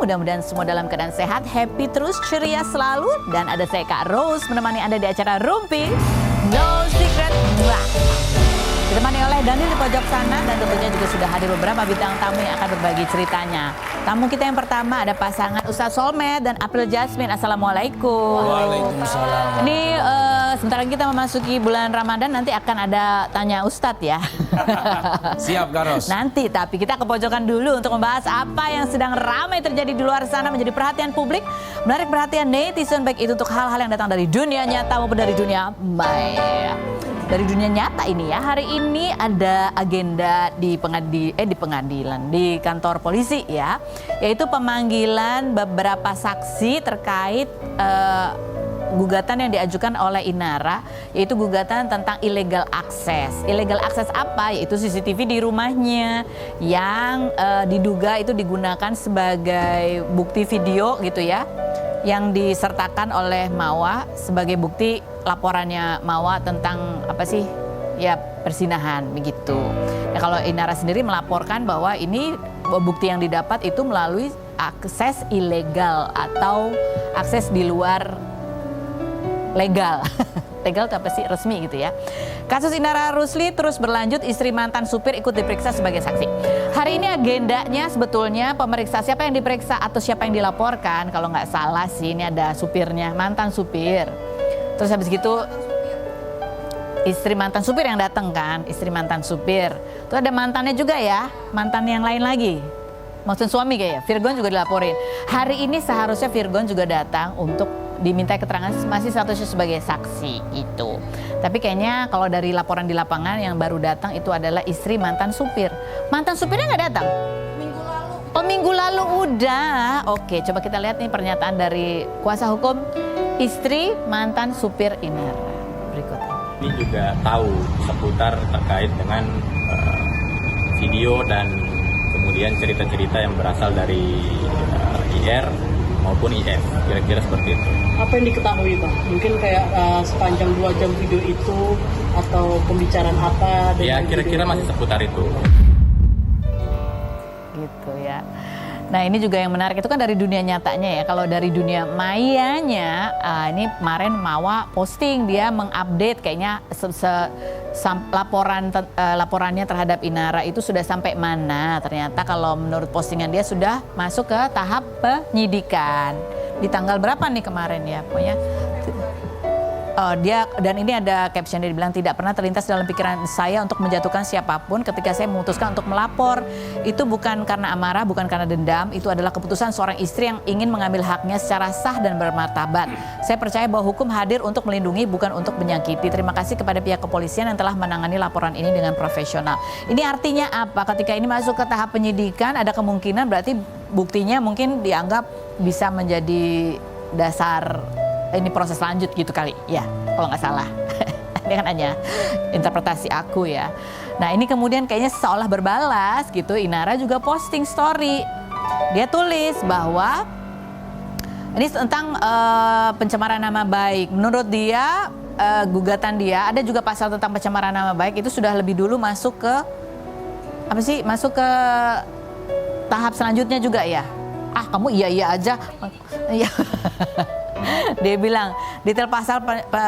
Mudah-mudahan semua dalam keadaan sehat, happy terus, ceria selalu. Dan ada saya Kak Rose menemani Anda di acara Rumpi No Secret. Ditemani oleh Daniel di pojok sana, dan tentunya juga sudah hadir beberapa bintang tamu yang akan berbagi ceritanya. Tamu kita yang pertama ada pasangan Ustadz Solmed dan April Jasmine. Assalamualaikum. Waalaikumsalam. Ini sebentar lagi kita memasuki bulan Ramadan, nanti akan ada tanya Ustadz ya. Siap Karos. Nanti, tapi kita ke pojokan dulu untuk membahas apa yang sedang ramai terjadi di luar sana, menjadi perhatian publik, menarik perhatian netizen, baik itu untuk hal-hal yang datang dari dunia nyata maupun dari dunia maya. Dari dunia nyata ini ya, hari ini ada agenda di pengadilan, di kantor polisi ya, yaitu pemanggilan beberapa saksi terkait gugatan yang diajukan oleh Inara, yaitu gugatan tentang illegal access. Illegal access apa? Yaitu CCTV di rumahnya yang diduga itu digunakan sebagai bukti video gitu ya, yang disertakan oleh Mawa sebagai bukti laporannya Mawa tentang apa sih ya, persinahan begitu. Nah, kalau Inara sendiri melaporkan bahwa ini bukti yang didapat itu melalui akses ilegal atau akses di luar legal. Legal itu apa sih? Resmi gitu ya. Kasus Inara Rusli terus berlanjut, istri mantan supir ikut diperiksa sebagai saksi. Hari ini agendanya sebetulnya pemeriksa, siapa yang diperiksa atau siapa yang dilaporkan, kalau nggak salah sih ini ada supirnya, mantan supir. Terus habis gitu istri mantan supir yang datang kan, istri mantan supir. Terus ada mantannya juga ya, mantan yang lain lagi. Maksud suami kayaknya, Virgon juga dilaporin. Hari ini seharusnya Virgon juga datang untuk diminta keterangan, masih statusnya sebagai saksi itu. Tapi kayaknya kalau dari laporan di lapangan yang baru datang itu adalah istri mantan supir. Mantan supirnya nggak datang? Minggu lalu. Oh, minggu lalu udah. Oke, coba kita lihat nih pernyataan dari kuasa hukum istri mantan supir Inara. Berikut ini juga tahu seputar terkait dengan video dan kemudian cerita-cerita yang berasal dari IR maupun IF, kira-kira seperti itu. Apa yang diketahui Bang? Mungkin kayak sepanjang 2 jam video itu atau pembicaraan apa? Ya kira-kira masih seputar itu. gitu ya. Nah ini juga yang menarik, itu kan dari dunia nyatanya ya. Kalau dari dunia mayanya, ini kemarin Mawa posting, dia mengupdate kayaknya laporannya terhadap Inara itu sudah sampai mana. Ternyata kalau menurut postingan dia sudah masuk ke tahap penyidikan. Di tanggal berapa nih kemarin ya, pokoknya. Dia dan ini ada caption, dia bilang tidak pernah terlintas dalam pikiran saya untuk menjatuhkan siapapun ketika saya memutuskan untuk melapor. Itu bukan karena amarah, bukan karena dendam. Itu adalah keputusan seorang istri yang ingin mengambil haknya secara sah dan bermartabat. Saya percaya bahwa hukum hadir untuk melindungi, bukan untuk menyakiti. Terima kasih kepada pihak kepolisian yang telah menangani laporan ini dengan profesional. Ini artinya apa? Ketika ini masuk ke tahap penyidikan, ada kemungkinan berarti buktinya mungkin dianggap bisa menjadi dasar ini proses lanjut gitu kali ya, kalau nggak salah. Ini kan hanya interpretasi aku ya. Nah ini kemudian kayaknya seolah berbalas gitu, Inara juga posting story. Dia tulis bahwa ini tentang pencemaran nama baik. Menurut dia, gugatan dia, ada juga pasal tentang pencemaran nama baik, itu sudah lebih dulu masuk ke, apa sih, masuk ke tahap selanjutnya juga ya. Ah kamu iya aja. Iya. Dia bilang detail pasal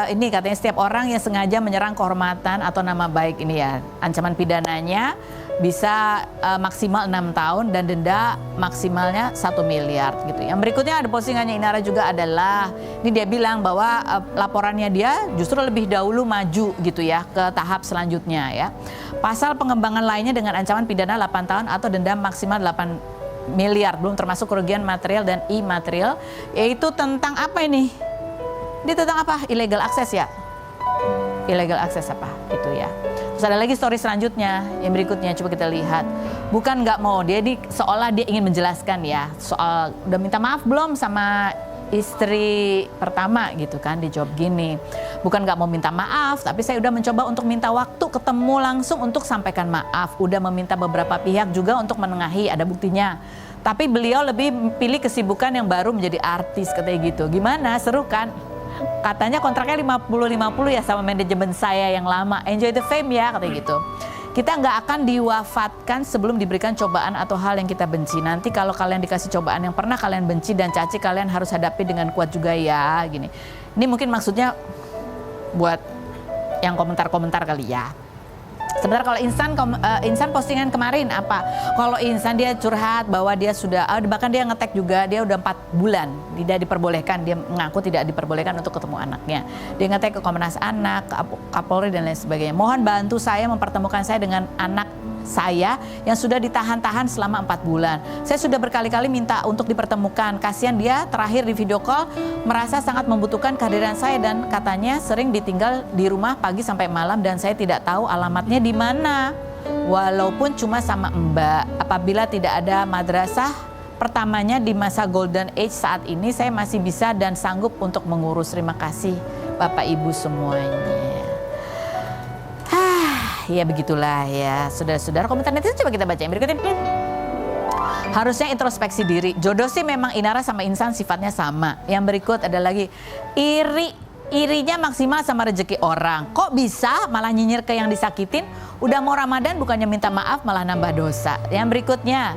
ini katanya setiap orang yang sengaja menyerang kehormatan atau nama baik ini ya, ancaman pidananya bisa maksimal 6 tahun dan denda maksimalnya 1 miliar gitu. Yang berikutnya ada postingannya Inara juga adalah, ini dia bilang bahwa laporannya dia justru lebih dahulu maju gitu ya ke tahap selanjutnya ya. Pasal pengembangan lainnya dengan ancaman pidana 8 tahun atau denda maksimal 8 miliar, belum termasuk kerugian material dan imaterial, yaitu tentang apa ini? Dia tentang apa? Illegal access ya? Illegal access apa? Gitu ya. Terus ada lagi story selanjutnya, yang berikutnya, coba kita lihat. Bukan nggak mau, dia seolah dia ingin menjelaskan ya, soal udah minta maaf belum sama istri pertama gitu kan, dijawab gini, bukan nggak mau minta maaf, tapi saya udah mencoba untuk minta waktu ketemu langsung untuk sampaikan maaf, udah meminta beberapa pihak juga untuk menengahi, ada buktinya, tapi beliau lebih pilih kesibukan yang baru menjadi artis, katanya gitu. Gimana, seru kan? Katanya kontraknya 50-50 ya sama manajemen saya yang lama, enjoy the fame ya, katanya gitu. Kita nggak akan diwafatkan sebelum diberikan cobaan atau hal yang kita benci. Nanti kalau kalian dikasih cobaan yang pernah kalian benci dan caci, kalian harus hadapi dengan kuat juga ya. Gini. Ini mungkin maksudnya buat yang komentar-komentar kali ya. Sebenarnya kalau Insan postingan kemarin apa? Kalau Insan dia curhat bahwa dia sudah, bahkan dia nge-tag juga, dia udah 4 bulan tidak diperbolehkan, dia mengaku tidak diperbolehkan untuk ketemu anaknya. Dia nge-tag ke Komnas Anak, ke Kapolri dan lain sebagainya. Mohon bantu saya mempertemukan saya dengan anak saya yang sudah ditahan-tahan selama 4 bulan. Saya sudah berkali-kali minta untuk dipertemukan. Kasihan dia terakhir di video call merasa sangat membutuhkan kehadiran saya dan katanya sering ditinggal di rumah pagi sampai malam dan saya tidak tahu alamatnya di mana. Walaupun cuma sama Mbak. Apabila tidak ada madrasah pertamanya di masa golden age saat ini, saya masih bisa dan sanggup untuk mengurus. Terima kasih Bapak Ibu semuanya. Ya begitulah ya, saudara-saudara. Komentar netizen coba kita baca yang berikut ini. Harusnya introspeksi diri. Jodoh sih memang Inara sama Insan sifatnya sama. Yang berikut ada lagi, irinya maksimal sama rezeki orang. Kok bisa malah nyinyir ke yang disakitin? Udah mau Ramadan bukannya minta maaf malah nambah dosa. Yang berikutnya,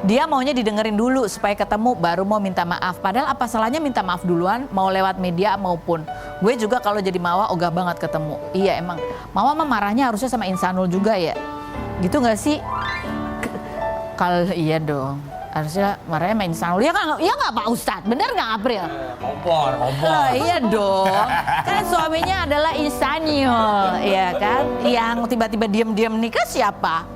dia maunya didengerin dulu supaya ketemu baru mau minta maaf. Padahal apa salahnya minta maaf duluan, mau lewat media maupun. Gue juga kalau jadi Mawa ogah banget ketemu. Iya emang, Mawa mah marahnya harusnya sama Insanul juga ya. Gitu gak sih? Kalau iya dong, harusnya marahnya sama Insanul. Ya nggak Pak Ustadz, bener nggak April? Kompor. Iya dong, kan suaminya adalah Insanul, ya kan? Yang tiba-tiba diam-diam nikah siapa?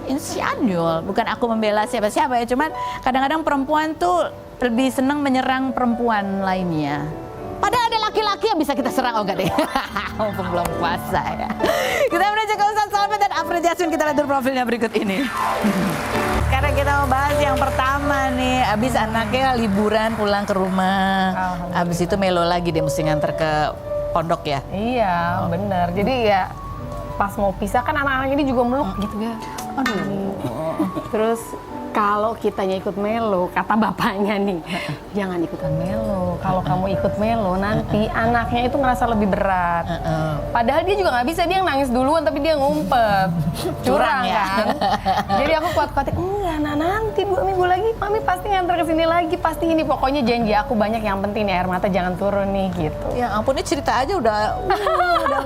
Insinyur, bukan aku membela siapa-siapa ya, cuman kadang-kadang perempuan tuh lebih senang menyerang perempuan lainnya. Padahal ada laki-laki yang bisa kita serang, oh enggak deh. Mumpung belum puasa ya. Kita menuju ke Ustaz Salman dan April Jasmine, kita lihat dulu profilnya berikut ini. Sekarang kita mau bahas yang pertama nih, abis anaknya liburan pulang ke rumah. Abis itu melo lagi dia mesti nganter ke pondok ya? Iya, bener. Jadi ya pas mau pisah kan anak-anak ini juga meluk gitu ya. Aduh. Terus kalau kitanya ikut melo, kata bapaknya nih, jangan ikutan melo. Kalau kamu ikut melo, nanti anaknya itu ngerasa lebih berat. Padahal dia juga nggak bisa, dia yang nangis duluan, tapi dia ngumpet. Curang ya? Kan? Jadi aku kuat-kuatin, enggak, nah nanti 2 minggu lagi, Mami pasti nganter ke sini lagi, pasti ini. Pokoknya janji aku banyak, yang penting nih air mata jangan turun nih, gitu. Ya ampun, ini cerita aja udah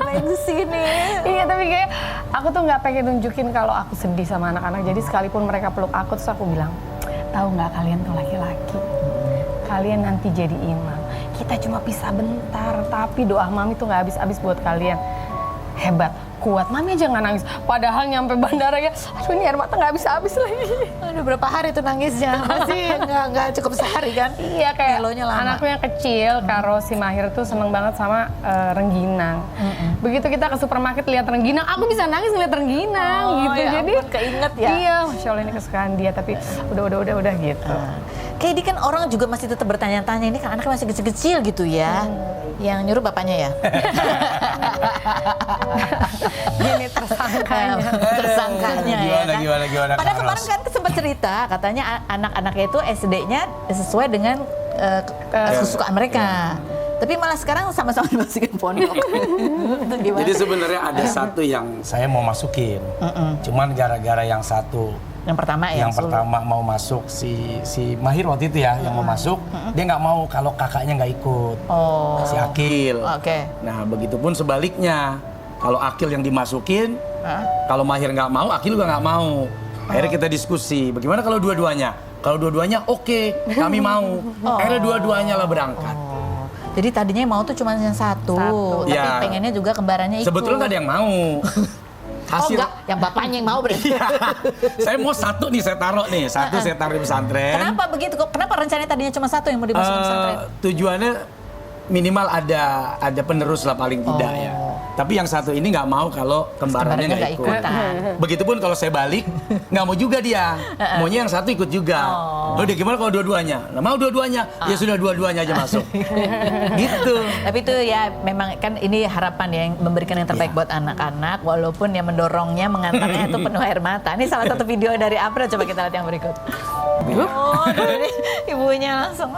pengen kesini. Iya, tapi kayak aku tuh nggak pengen nunjukin kalau aku sedih sama anak-anak. Jadi sekalipun mereka peluk aku, terus aku bilang, tahu nggak kalian tuh laki-laki, kalian nanti jadi imam. Kita cuma pisah bentar, tapi doa Mami tuh nggak habis-habis buat kalian. Hebat, kuat. Mami aja nggak nangis. Padahal nyampe bandara ya, aduh ini air mata nggak habis-habis lagi. Aduh, berapa hari tuh nangisnya? Masih nggak cukup sehari kan? Iya, kayak lama. Anakku yang kecil, Karo si Mahir tuh seneng banget sama rengginang. Begitu kita ke supermarket lihat rengginang, aku bisa nangis ngeliat rengginang gitu. Ya jadi ampun, keinget ya. Iya, Masya Allah ini kesukaan dia, tapi udah gitu. Kayak ini kan orang juga masih tetap bertanya-tanya, ini kan anaknya masih kecil-kecil gitu ya. Yang nyuruh bapaknya ya. Gini tersangkanya ya kan. Gimana, Padahal kemarin kan sempat cerita katanya anak-anaknya itu SD-nya sesuai dengan kesukaan mereka. Tapi malah sekarang sama-sama dimasukin pondok. Jadi sebenarnya ada satu yang saya mau masukin. Cuman gara-gara yang satu yang pertama mau masuk si Mahir waktu itu ya, yang mau masuk, dia nggak mau kalau kakaknya nggak ikut. Si Akil. Nah, begitupun sebaliknya. Kalau Akil yang dimasukin, kalau Mahir nggak mau, Akil juga nggak mau. Akhirnya kita diskusi, bagaimana kalau dua-duanya? Kalau dua-duanya oke, kami mau. Akhirnya dua-duanya lah berangkat. Jadi tadinya yang mau tuh cuma yang satu. Tapi ya, pengennya juga kembarannya ikut. Sebetulnya nggak ada yang mau. Hasil enggak, yang bapaknya yang mau berarti. Saya mau satu nih, saya taruh nih. Satu saya taruh di pesantren. Kenapa begitu? Kenapa rencananya tadinya cuma satu yang mau dimasukin pesantren? Tujuannya minimal ada penerus lah paling tidak ya. Tapi yang satu ini nggak mau kalau kembarannya nggak ikut. Begitupun kalau saya balik, nggak mau juga dia. Maunya yang satu ikut juga. Udah gimana kalau dua-duanya? Nah, mau dua-duanya? Ya sudah dua-duanya aja masuk. Gitu. Tapi itu ya memang kan ini harapan ya, yang memberikan yang terbaik buat anak-anak. Walaupun yang mendorongnya, mengantarnya itu penuh air mata. Ini salah satu video dari April, coba kita lihat yang berikut. Oh, ini ibunya langsung.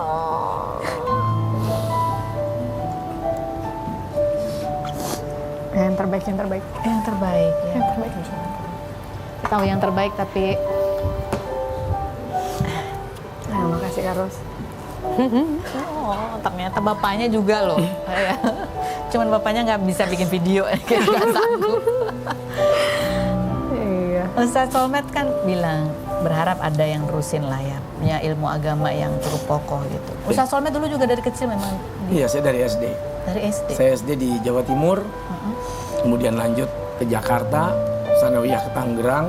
Yang terbaik. Ya. tahu yang terbaik tapi makasih Kak Ros. oh ternyata bapaknya juga loh. Cuman bapaknya nggak bisa bikin video, kayak nggak sanggup. Iya. Ustadz Solmed kan bilang berharap ada yang nerusin lah ya, punya ilmu agama yang cukup kokoh gitu. Ustadz Solmed dulu juga dari kecil memang? Iya, saya dari SD. Dari SD? Saya SD di Jawa Timur, kemudian lanjut ke Jakarta, Sanawiyah ke Tangerang,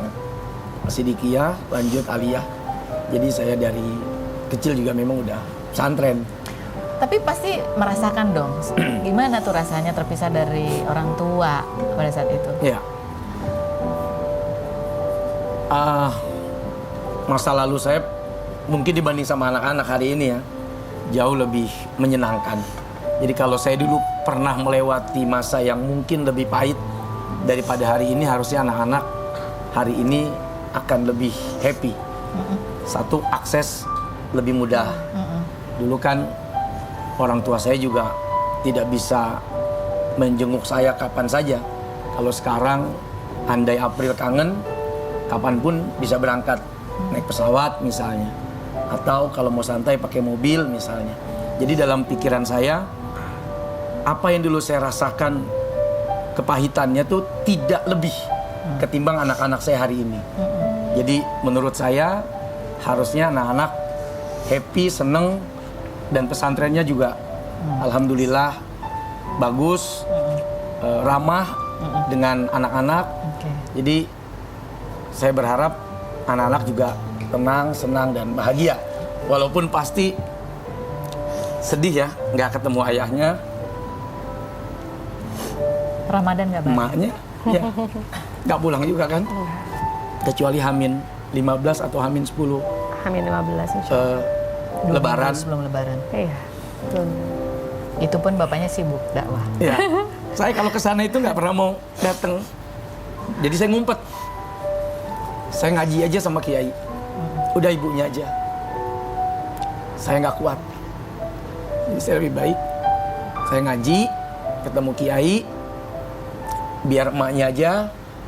Sidikiyah, lanjut Aliyah. Jadi saya dari kecil juga memang udah pesantren. Tapi pasti merasakan dong, gimana tuh rasanya terpisah dari orang tua pada saat itu? Iya. Masa lalu saya mungkin dibanding sama anak-anak hari ini ya, jauh lebih menyenangkan. Jadi kalau saya dulu pernah melewati masa yang mungkin lebih pahit daripada hari ini, harusnya anak-anak hari ini akan lebih happy. Satu, akses lebih mudah. Dulu kan orang tua saya juga tidak bisa menjenguk saya kapan saja. Kalau sekarang andai April kangen, kapanpun bisa berangkat naik pesawat misalnya, atau kalau mau santai pakai mobil misalnya. Jadi dalam pikiran saya, apa yang dulu saya rasakan kepahitannya tuh tidak lebih ketimbang anak-anak saya hari ini. Jadi menurut saya harusnya anak-anak happy, seneng, dan pesantrennya juga alhamdulillah bagus, ramah dengan anak-anak. Jadi saya berharap anak-anak juga tenang, senang, dan bahagia. Walaupun pasti sedih ya, nggak ketemu ayahnya. Ramadan nggak balik? Emaknya, ya, nggak pulang juga kan. Kecuali Hamin 15 atau Hamin 10. Hamin 15 insya Allah. Lebaran. Sebelum Lebaran. Iya. Betul. Itu pun bapaknya sibuk dakwah. Ya. Saya kalau ke sana itu nggak pernah mau datang. Jadi saya ngumpet. Saya ngaji aja sama kiai. Udah ibunya aja. Saya nggak kuat. Jadi saya lebih baik. Saya ngaji, ketemu kiai. Biar emaknya aja.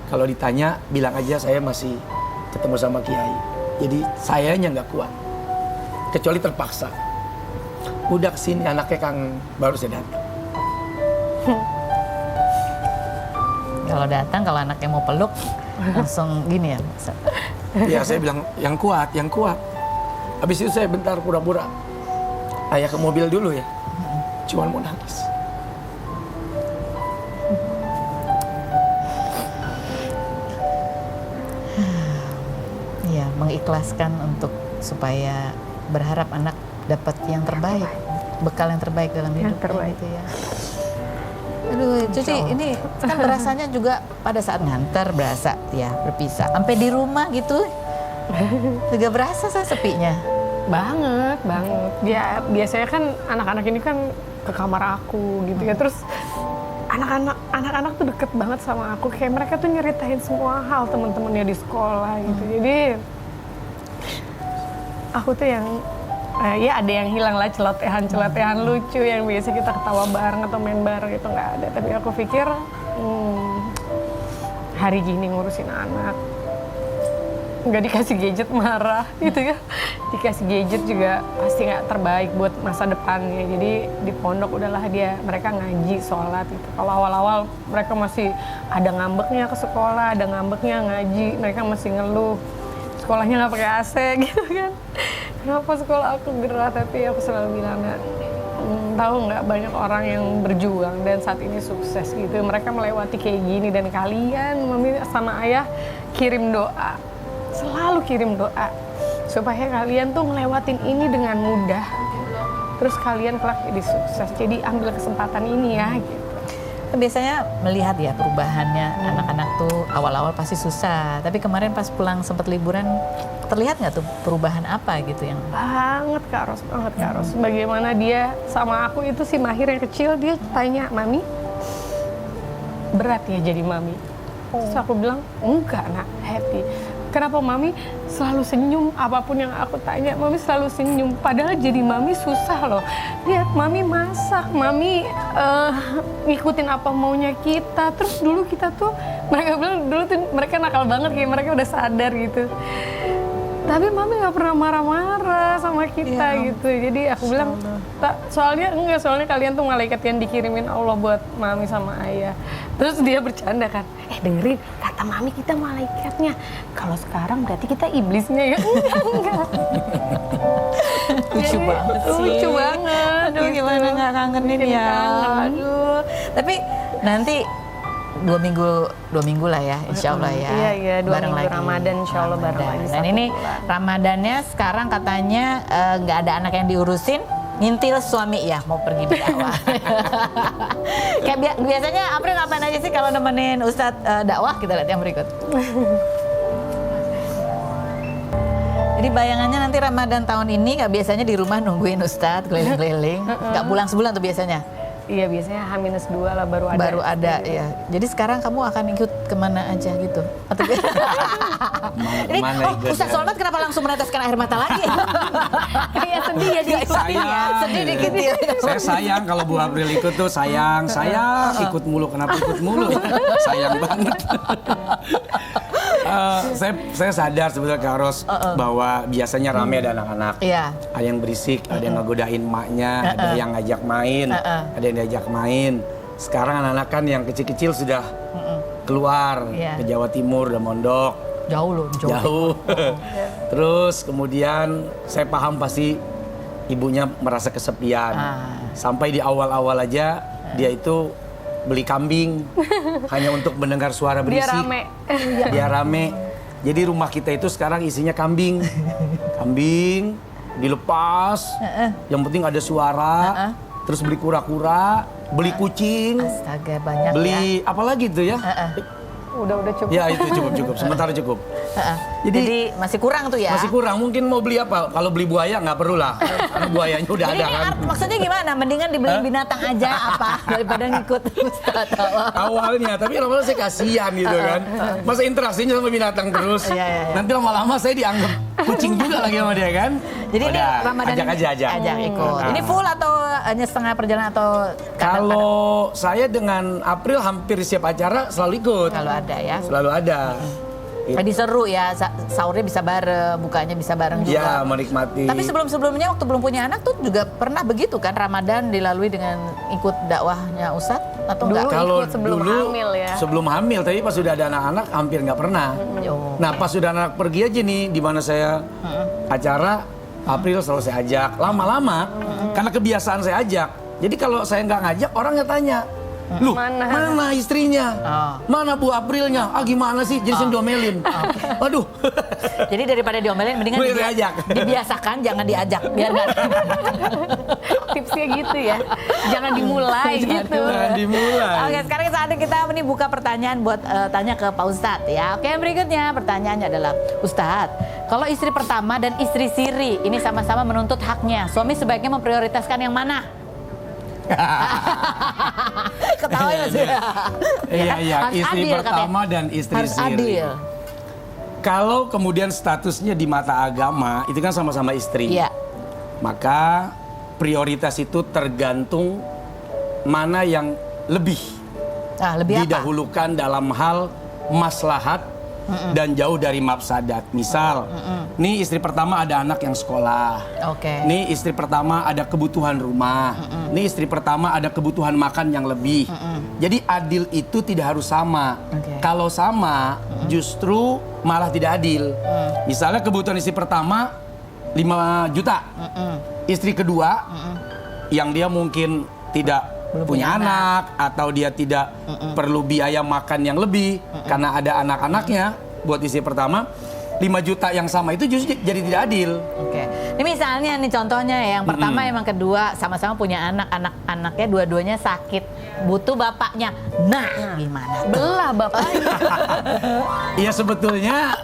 Kalau ditanya, bilang aja saya masih ketemu sama kiai. Jadi sayanya nggak kuat. Kecuali terpaksa. Udah kesini anaknya kangen, baru saya datang. Kalau datang, kalau anaknya mau peluk, langsung gini ya. Ya saya bilang, yang kuat, yang kuat. Habis itu saya bentar pura-pura. Ayah ke mobil dulu ya. Cuman mau nangis. Iya, mengikhlaskan untuk supaya berharap anak dapat yang terbaik, bekal yang terbaik dalam hidup gitu ya. Aduh, Cuci, ini kan berasanya juga pada saat nganter berasa ya berpisah. Sampai di rumah gitu, juga berasa saya sepinya. Banget. Ya biasanya kan anak-anak ini kan ke kamar aku gitu ya. Terus anak-anak tuh deket banget sama aku. Kayak mereka tuh nyeritain semua hal temen-temennya di sekolah gitu. Jadi aku tuh yang ya ada yang hilang lah, celotehan lucu yang biasa kita ketawa bareng atau main bareng itu nggak ada. Tapi aku pikir hari gini ngurusin anak nggak dikasih gadget marah gitu ya, dikasih gadget juga pasti nggak terbaik buat masa depannya. Jadi di pondok udahlah mereka ngaji, sholat gitu. Kalau awal-awal mereka masih ada ngambeknya ke sekolah, ada ngambeknya ngaji, mereka masih ngeluh sekolahnya nggak pakai AC gitu kan. Kenapa sekolah aku gerah? Tapi aku selalu bilang, tahu nggak banyak orang yang berjuang dan saat ini sukses gitu. Mereka melewati kayak gini dan kalian, mami sama ayah kirim doa, selalu kirim doa supaya kalian tuh ngelewatin ini dengan mudah. Terus kalian kelak jadi sukses. Jadi ambil kesempatan ini ya gitu. Biasanya melihat ya perubahannya anak-anak tuh awal-awal pasti susah. Tapi kemarin pas pulang sempat liburan, terlihat nggak tuh perubahan apa gitu yang? Banget Kak Ros. Bagaimana dia sama aku itu si Mahir yang kecil, dia tanya, Mami, berat ya jadi Mami? Terus aku bilang, enggak nak, happy. Kenapa Mami selalu senyum, apapun yang aku tanya, Mami selalu senyum. Padahal jadi Mami susah loh. Lihat Mami masak, Mami ngikutin apa maunya kita. Terus dulu kita tuh, mereka bilang dulu tuh mereka nakal banget, kayak mereka udah sadar gitu. Tapi mami nggak pernah marah-marah sama kita gitu. Jadi aku bilang, soalnya kalian tuh malaikat yang dikirimin Allah buat mami sama ayah. Terus dia bercanda kan, dengerin kata mami kita malaikatnya. Kalau sekarang berarti kita iblisnya ya? Enggak. Lucu banget sih. Lucu banget. Aduh gimana nggak kangenin ya. Aduh. Tapi nanti 2 minggu lah ya, insya Allah ya. Iya, 2 bareng minggu lagi. Ramadan, insya Allah bareng lagi. Dan ini Ramadannya sekarang katanya nggak ada anak yang diurusin, ngintil suami ya, mau pergi berdakwah. Kayak biasanya April ngapain aja sih kalau nemenin Ustadz dakwah? Kita lihat yang berikut. Jadi bayangannya nanti Ramadan tahun ini nggak biasanya di rumah nungguin Ustadz keliling-keliling, nggak pulang sebulan tuh biasanya. Iya, biasanya H-2 lah baru ada. Baru ada ya. Jadi sekarang kamu akan ikut kemana aja gitu? Atau ini, Ustaz Solmat kenapa langsung meneteskan air mata lagi? Kayak sedih ya dia. Sedih dikit ya. Saya sayang kalau Bu April ikut tuh, sayang ikut mulu. Kenapa ikut mulu? Sayang banget. Saya sadar sebetulnya Kak Ros bahwa biasanya rame ada anak-anak. Iya. Ada yang berisik, ada yang ngegodain emaknya, ada yang ngajak main, ada yang diajak main. Sekarang anak-anak kan yang kecil-kecil sudah keluar ke Jawa Timur, udah mondok. Jauh loh, Jauh. Terus kemudian saya paham pasti ibunya merasa kesepian. Sampai di awal-awal aja dia itu beli kambing hanya untuk mendengar suara berisik. Biar rame. Jadi rumah kita itu sekarang isinya kambing. Kambing dilepas. Yang penting ada suara. Terus beli kura-kura, beli kucing. Astaga, banyak beli ya. apa lagi tuh ya? Udah cukup. Ya itu cukup. Sementara cukup. Jadi masih kurang tuh ya? Masih kurang. Mungkin mau beli apa? Kalau beli buaya nggak perlu lah. Karena buayanya udah jadi ada kan. Maksudnya gimana? Mendingan dibeli binatang aja apa daripada ngikut Ustaz. Awalnya, tapi lama-lama saya kasihan gitu kan. Masa interaksinya sama binatang terus. Nanti lama-lama saya dianggap kucing juga lagi sama dia kan. Jadi ini Ramadan ajak ikut. Ini full atau hanya setengah perjalanan atau kalau saya dengan April hampir setiap acara selalu ikut. Selalu ada ya. Selalu ada. Jadi seru ya, sahurnya bisa bareng, bukanya bisa bareng juga. Ya, menikmati. Tapi sebelum-sebelumnya waktu belum punya anak tuh juga pernah begitu kan, Ramadan dilalui dengan ikut dakwahnya Ustadz atau enggak? Kalau sebelum hamil ya. Sebelum hamil, tapi pas sudah ada anak-anak hampir nggak pernah. Nah, pas sudah anak pergi aja nih, di mana saya acara, April selalu saya ajak. Lama-lama, karena kebiasaan saya ajak. Jadi kalau saya nggak ngajak, orangnya tanya, "Loh, mana istrinya? Mana Bu Aprilnya? Gimana sih?" Jadi saya diomelin. Waduh. Jadi daripada diomelin, mendingan dibiasakan, jangan diajak. Biar nggak. Tipsnya gitu ya. Jangan dimulai gitu. Jangan dimulai. Oke, sekarang saatnya kita ini buka pertanyaan buat tanya ke Pak Ustadz ya. Oke, yang berikutnya pertanyaannya adalah, Ustadz, kalau istri pertama dan istri siri ini sama-sama menuntut haknya, suami sebaiknya memprioritaskan yang mana? Ketawa ya sih. Iya, istri adil, pertama katanya. dan istri harus siri. Adil. Kalau kemudian statusnya di mata agama itu kan sama-sama istri. Iya. Maka prioritas itu tergantung mana yang lebih didahulukan dalam hal maslahat dan jauh dari mafsadat. Misal, nih istri pertama ada anak yang sekolah. Nih istri pertama ada kebutuhan rumah. Nih istri pertama ada kebutuhan makan yang lebih. Jadi adil itu tidak harus sama. Kalau sama, justru malah tidak adil. Misalnya kebutuhan istri pertama 5 juta. Istri kedua yang dia mungkin tidak punya anak atau dia tidak perlu biaya makan yang lebih karena ada anak-anaknya, buat istri pertama 5 juta yang sama itu justru jadi tidak adil. Ini misalnya nih contohnya ya, yang pertama emang kedua sama-sama punya anak-anaknya dua-duanya sakit, butuh bapaknya. Nah, gimana? Belah bapaknya. Iya, sebetulnya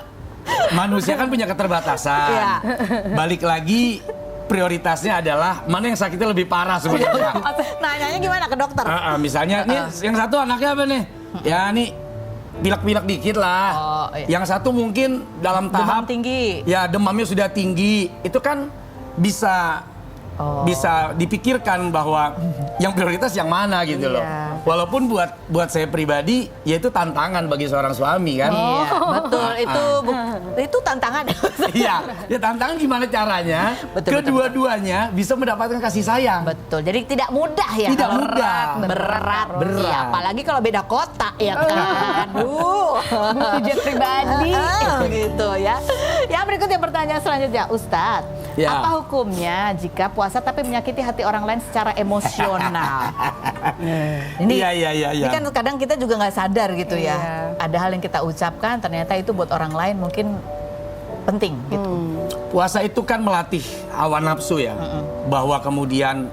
manusia kan punya keterbatasan. Balik lagi, prioritasnya adalah mana yang sakitnya lebih parah sebenarnya. Nanyanya gimana ke dokter? Misalnya nih yang satu anaknya apa nih? Ya nih pilek-pilek dikit lah. Yang satu mungkin dalam tahap demam tinggi. Ya, demamnya sudah tinggi. Itu kan bisa dipikirkan bahwa yang prioritas yang mana gitu loh. Walaupun buat saya pribadi, ya itu tantangan bagi seorang suami kan. Iya, betul. Itu tantangan. Iya, ya tantangan gimana caranya kedua-duanya bisa mendapatkan kasih sayang. Betul. Jadi tidak mudah ya. Tidak mudah. Berat. Iya, apalagi kalau beda kota ya kan. Aduh. Butuh jet pribadi. Gitu ya. Yang berikutnya pertanyaan selanjutnya, Ustadz. Ya. Apa hukumnya jika puasa tapi menyakiti hati orang lain secara emosional? Iya. Ini kan kadang kita juga nggak sadar gitu Iya. ya. Ada hal yang kita ucapkan ternyata itu buat orang lain mungkin penting gitu. Puasa itu kan melatih hawa nafsu ya. Bahwa kemudian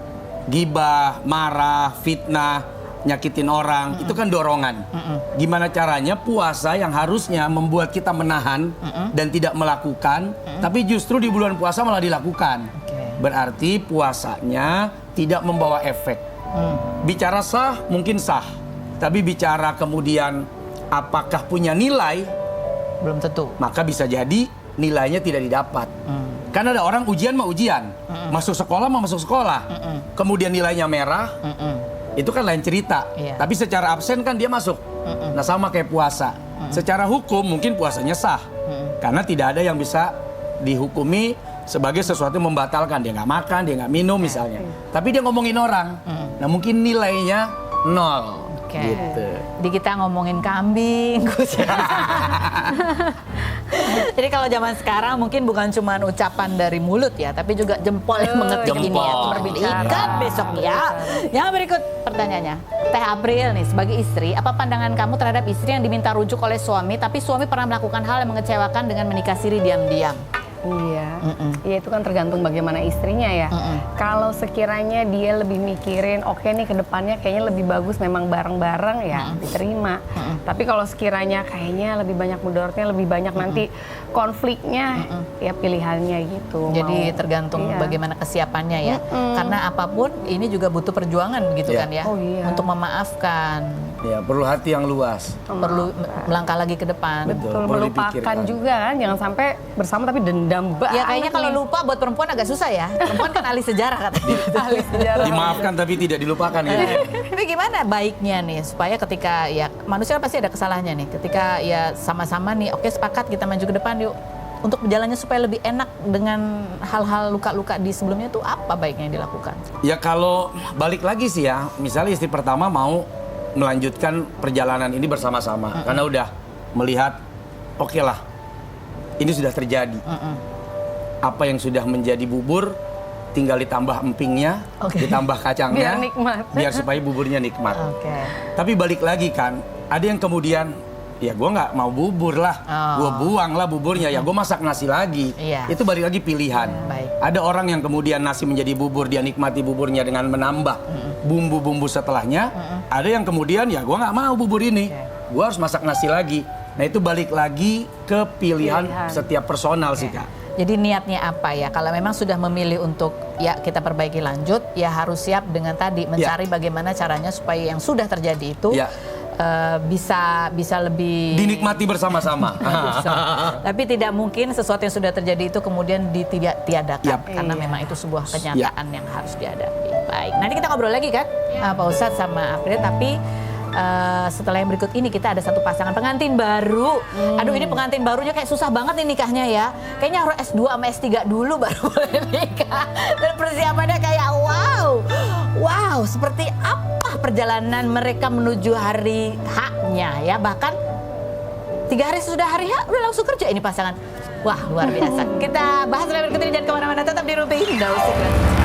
gibah, marah, fitnah, nyakitin orang, itu kan dorongan. Gimana caranya puasa yang harusnya membuat kita menahan dan tidak melakukan, tapi justru di bulan puasa malah dilakukan. Berarti puasanya tidak membawa efek. Bicara sah, mungkin sah. Tapi bicara kemudian apakah punya nilai, Belum tentu. maka bisa jadi nilainya tidak didapat. Kan ada orang ujian mah ujian, masuk sekolah mah masuk sekolah. Kemudian nilainya merah, itu kan lain cerita. Iya. Tapi secara absen kan dia masuk. Nah sama kayak puasa. Secara hukum mungkin puasanya sah. Karena tidak ada yang bisa dihukumi sebagai sesuatu yang membatalkan. Dia nggak makan, dia nggak minum misalnya. Tapi dia ngomongin orang. Nah mungkin nilainya 0. Oke. Gitu. Jadi kita ngomongin kambing. Jadi kalau zaman sekarang mungkin bukan cuma ucapan dari mulut ya, tapi juga jempol yang mengetik ini ya, Jempol. berbicara besok ya. Yang berikut pertanyaannya, Teh April nih sebagai istri, apa pandangan kamu terhadap istri yang diminta rujuk oleh suami, tapi suami pernah melakukan hal yang mengecewakan dengan menikah siri diam-diam? Iya, ya itu kan tergantung bagaimana istrinya ya. Kalau sekiranya dia lebih mikirin, oke nih ke depannya kayaknya lebih bagus memang bareng-bareng ya diterima. Tapi kalau sekiranya kayaknya lebih banyak mudaratnya, lebih banyak nanti konfliknya, ya pilihannya gitu. Jadi Mau- tergantung iya. bagaimana kesiapannya ya. Karena apapun ini juga butuh perjuangan gitu Iya. kan ya. Oh, iya. Untuk memaafkan, Ya perlu hati yang luas. perlu melangkah lagi ke depan. Betul, Boleh melupakan dipikirkan. juga kan, jangan sampai bersama tapi dendam banget. Ya kayaknya kalau nih. lupa buat perempuan agak susah ya. Perempuan kan ahli sejarah katanya. Ahli sejarah. Dimaafkan tapi tidak dilupakan ya. Tapi gimana baiknya nih supaya ketika ya manusia pasti ada kesalahannya nih. Ketika ya sama-sama nih oke sepakat kita maju ke depan yuk. Untuk berjalannya supaya lebih enak dengan hal-hal luka-luka di sebelumnya tuh apa baiknya yang dilakukan? Ya kalau balik lagi sih ya, misalnya istri pertama mau melanjutkan perjalanan ini bersama-sama. Karena udah melihat, oke lah, ini sudah terjadi. Apa yang sudah menjadi bubur, tinggal ditambah empingnya, Oke. ditambah kacangnya. Biar nikmat. Biar supaya buburnya nikmat. Oke. Tapi balik lagi kan, ada yang kemudian, ya gue nggak mau bubur lah, gue buang lah buburnya, ya gue masak nasi lagi. Iya. Itu balik lagi pilihan. Baik. Ada orang yang kemudian nasi menjadi bubur, dia nikmati buburnya dengan menambah bumbu-bumbu setelahnya. Ada yang kemudian, ya gue nggak mau bubur ini, gue harus masak nasi lagi. Nah itu balik lagi ke pilihan setiap personal sih Kak. Jadi niatnya apa ya? Kalau memang sudah memilih untuk ya kita perbaiki lanjut, ya harus siap dengan tadi mencari bagaimana caranya supaya yang sudah terjadi itu Ya. bisa lebih Dinikmati bersama-sama. Bisa. Tapi tidak mungkin sesuatu yang sudah terjadi itu kemudian ditiadakan Yap. karena memang itu sebuah kenyataan yang harus dihadapi. Baik, nanti kita ngobrol lagi kan Pak Ustadz sama April, tapi setelah yang berikut ini kita ada satu pasangan pengantin baru. Aduh ini pengantin barunya kayak susah banget nih nikahnya ya. Kayaknya harus S2 sama S3 dulu baru boleh nikah. Dan persiapannya kayak wow, seperti apa perjalanan mereka menuju hari H-nya ya. Bahkan 3 hari sesudah hari H udah langsung kerja ini pasangan. Wah luar biasa. Kita bahas lebih berikut ini, jangan kemana-mana, tetap di Rutin Daus Secret.